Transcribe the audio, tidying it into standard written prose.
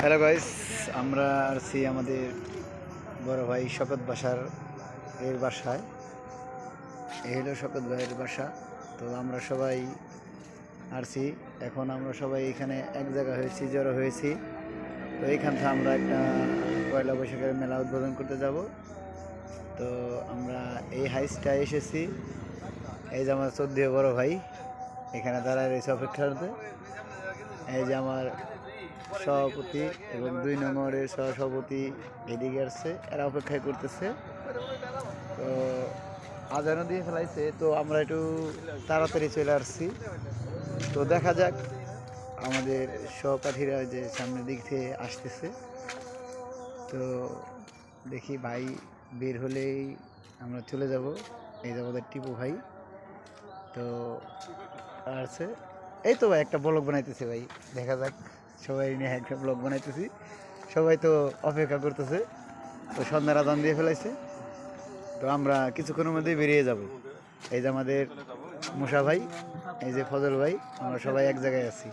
Hello guys, আমরা আসছি আমাদের বড় ভাই শকত এর বাসায়। এই হলো শকত ভাইয়ের বাসা। তো আমরা সবাই আসছি। এখন আমরা সবাই এখানে এক জায়গা হয়েছি, জড়ো হয়েছি। তো এইখান থেকে আমরা একটা পয়লা বৈশাখের মেলা উদ্বোধন করতে যাব। তো আমরা এই হাইস্টায় এসেছি। এই যে আমার শ্রদ্ধেয় বড় ভাই এখানে দাঁড়ায় রয়েছে অপেক্ষার্থে। এই যে আমার সভাপতি এবং 2 নম্বরের সহসভাপতি এদিকে আসছে, এরা অপেক্ষায় করতেছে। তো আজানও দিয়ে ফেলাইছে, তো আমরা একটু তাড়াতাড়ি চলে আসছি। তো দেখা যাক, আমাদের সহপাঠীরা যে সামনের দিক থেকে আসতেছে। তো দেখি ভাই বের হলেই আমরা চলে যাব। এই যে আমাদের টিপু ভাই তো আসছে। এই তো ভাই একটা ব্লগ বানাইতেছে ভাই, দেখা যাক। সবাই নিয়ে একটা ব্লগ বানাইতেছি, সবাই তো অপেক্ষা করতেছে। তো সন্ধ্যার আজান দিয়ে ফেলাইছে, তো আমরা কিছুক্ষণের মধ্যেই বেরিয়ে যাব। এই যে আমাদের মুসা ভাই, এই যে ফজল ভাই, আমরা সবাই এক জায়গায় আছি।